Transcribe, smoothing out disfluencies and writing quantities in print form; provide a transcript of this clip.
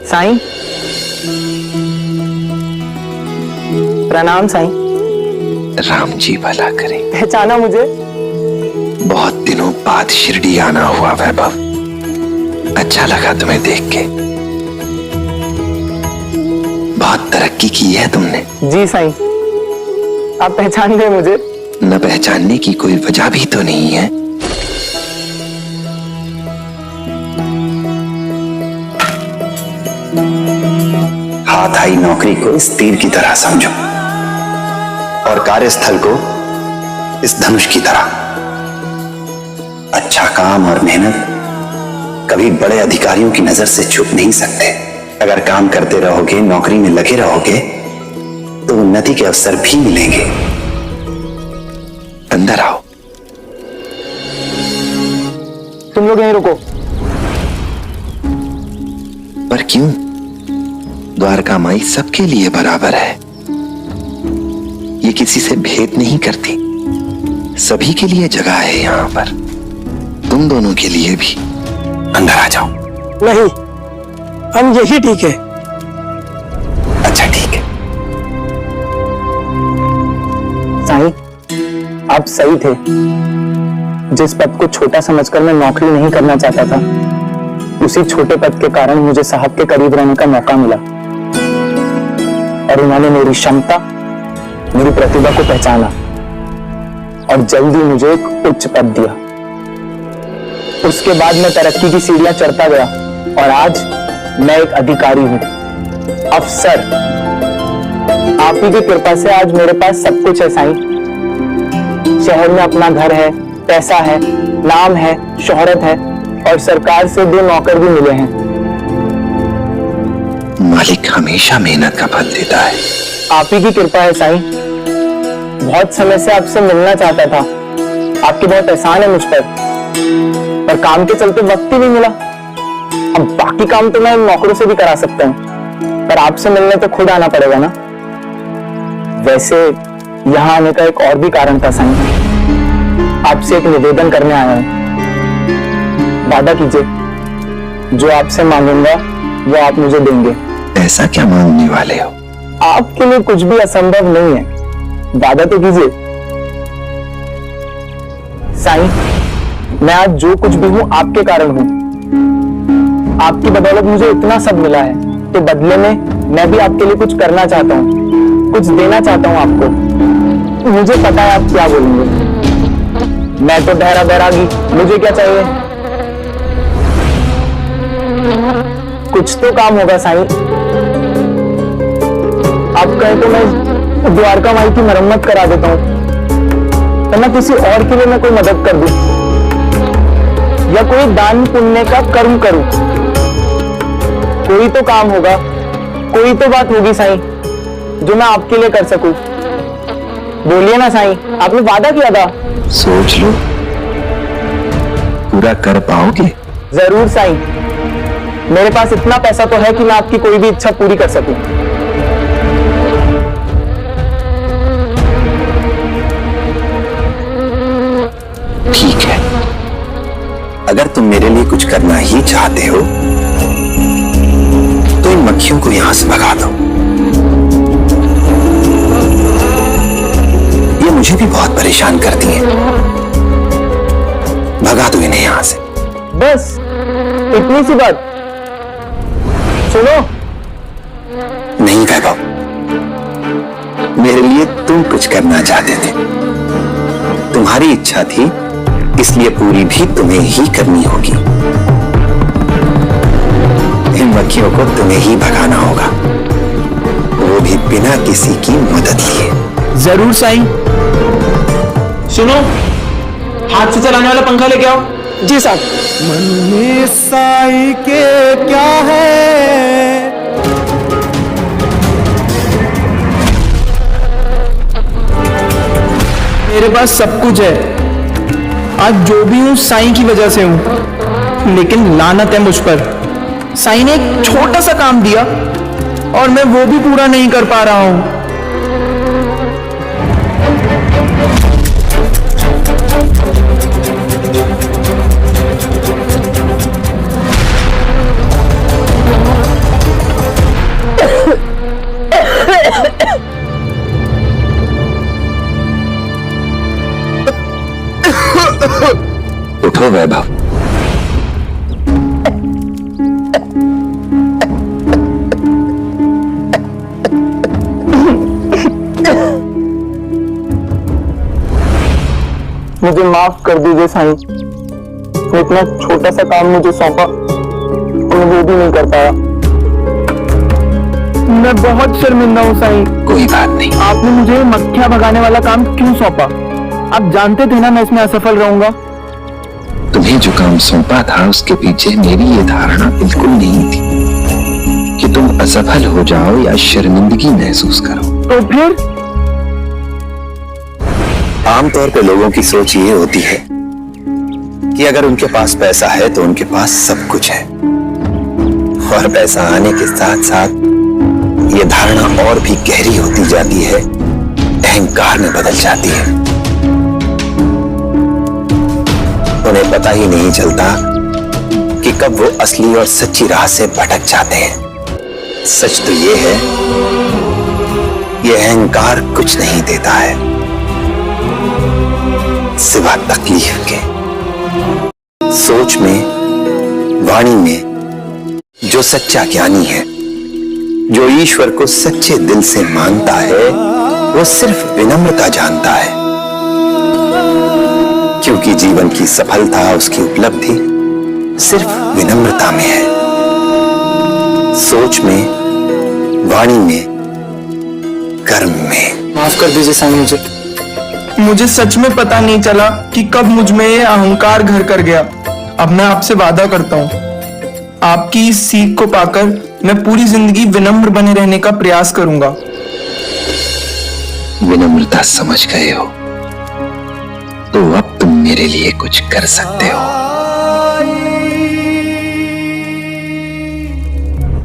साईं, प्रणाम साईं। राम जी भला करे। पहचाना मुझे? बहुत दिनों बाद शिरडी आना हुआ वैभव, अच्छा लगा तुम्हें देख के। बहुत तरक्की की है तुमने। जी साईं, आप पहचान गए मुझे? न पहचानने की कोई वजह भी तो नहीं है। हाथ आई नौकरी को इस तीर की तरह समझो और कार्यस्थल को इस धनुष की तरह। अच्छा काम और मेहनत कभी बड़े अधिकारियों की नजर से छुप नहीं सकते। अगर काम करते रहोगे, नौकरी में लगे रहोगे, तो उन्नति के अवसर भी मिलेंगे। अंदर आओ। तुम लोग यहीं रुको। पर क्यों? द्वारका माई सबके लिए बराबर है। ये किसी से भेद नहीं करती। सभी के लिए जगह है यहां पर, तुम दोनों के लिए भी। अंदर आ जाओ। नहीं, हम यही ठीक है। अच्छा ठीक है। साईं, आप सही थे। जिस पद को छोटा समझकर मैं नौकरी नहीं करना चाहता था, उसी छोटे पद के कारण मुझे साहब के करीब रहने का मौका मिला और उन्होंने मेरी क्षमता, मेरी प्रतिभा को पहचाना और जल्दी मुझे एक उच्च पद दिया। उसके बाद मैं तरक्की की सीढ़ियां चढ़ता गया और आज मैं एक अधिकारी हूं, अफसर। आप ही की कृपा से आज मेरे पास सब कुछ है साईं। शहर में अपना घर है, पैसा है, नाम है, शोहरत है और सरकार से 2 नौकर भी मिले हैं। मालिक हमेशा मेहनत का फल देता है। आप ही की कृपा है साईं। बहुत समय से आपसे मिलना चाहता था। आपके बहुत एहसान है मुझ पर काम के चलते वक्त ही नहीं मिला। अब बाकी काम तो मैं नौकरों से भी करा सकता हूँ, पर आपसे मिलने तो खुद आना पड़ेगा ना। वैसे यहाँ आने का एक और भी कारण था साईं। आपसे एक निवेदन करने आया हूँ। वादा कीजिए, जो आपसे मांगूंगा वो आप मुझे देंगे। ऐसा क्या मांगने वाले हो? आपके लिए कुछ भी असंभव नहीं है, वादा तो कीजिए। साईं, मैं आज जो कुछ भी हूं आपके कारण हूं। आपकी बदौलत मुझे इतना सब मिला है, तो बदले में मैं भी आपके लिए कुछ करना चाहता हूं, कुछ देना चाहता हूं आपको। मुझे पता है आप क्या बोलेंगे। मैं तो बहरा बैरागी, मुझे क्या चाहिए? कुछ तो काम होगा साईं। आप कहें तो मैं द्वारका माई की मरम्मत करा देता हूं, तो मैं किसी और के लिए मैं कोई मदद कर दूं या कोई दान पुण्य का कर्म करूं। कोई तो काम होगा, कोई तो बात होगी साईं, जो मैं आपके लिए कर सकूं। बोलिए ना साईं, आपने वादा किया था। सोच लो, पूरा कर पाओगे? जरूर साईं। मेरे पास इतना पैसा तो है कि मैं आपकी कोई भी इच्छा पूरी कर सकूं। ठीक है, अगर तुम मेरे लिए कुछ करना ही चाहते हो तो इन मक्खियों को यहां से भगा दो। ये मुझे भी बहुत परेशान करती हैं। भगा दो इन्हें यहां से। बस इतनी सी बात। सुनो। नहीं वैभव, मेरे लिए तुम कुछ करना चाहते थे। तुम्हारी इच्छा थी, इसलिए पूरी भी तुम्हें ही करनी होगी। इन मक्खियों को तुम्हें ही भगाना होगा, वो भी बिना किसी की मदद लिए। जरूर साईं। सुनो, हाथ से चलाने वाला पंखा लेके आओ। जी साहब। मन में साईं के क्या है, मेरे पास सब कुछ है। आज जो भी हूं साईं की वजह से हूं, लेकिन लानत है मुझ पर। साईं ने एक छोटा सा काम दिया और मैं वो भी पूरा नहीं कर पा रहा हूं। लो वैभव। मुझे माफ कर दीजिए साईं, इतना छोटा सा काम मुझे सौंपा और मैं वो भी नहीं कर पाया। मैं बहुत शर्मिंदा हूँ साईं। कोई बात नहीं। आपने मुझे मक्खियां भगाने वाला काम क्यों सौंपा? आप जानते थे ना मैं इसमें असफल रहूंगा। तुम्हें जो काम सौंपा था उसके पीछे मेरी ये धारणा बिल्कुल नहीं थी कि तुम असफल हो जाओ या शर्मिंदगी महसूस करो। तो फिर आमतौर पे लोगों की सोच ये होती है कि अगर उनके पास पैसा है तो उनके पास सब कुछ है, और पैसा आने के साथ साथ ये धारणा और भी गहरी होती जाती है, अहंकार में बदल जाती है। उन्हें पता ही नहीं चलता कि कब वो असली और सच्ची राह से भटक जाते हैं। सच तो ये है, ये अहंकार कुछ नहीं देता है सिवा तकलीफ के। सोच में, वाणी में जो सच्चा ज्ञानी है, जो ईश्वर को सच्चे दिल से मानता है, वो सिर्फ विनम्रता जानता है, क्योंकि जीवन की सफलता, उसकी उपलब्धि सिर्फ विनम्रता में है। सोच में, वाणी में, कर्म में। माफ कर दीजिए साईं मुझे सच में पता नहीं चला कि कब मुझ में ये अहंकार घर कर गया। अब मैं आपसे वादा करता हूँ, आपकी इस सीख को पाकर मैं पूरी जिंदगी विनम्र बने रहने का प्रयास करूंगा। विनम्रता समझ गए हो तो अब तुम मेरे लिए कुछ कर सकते हो।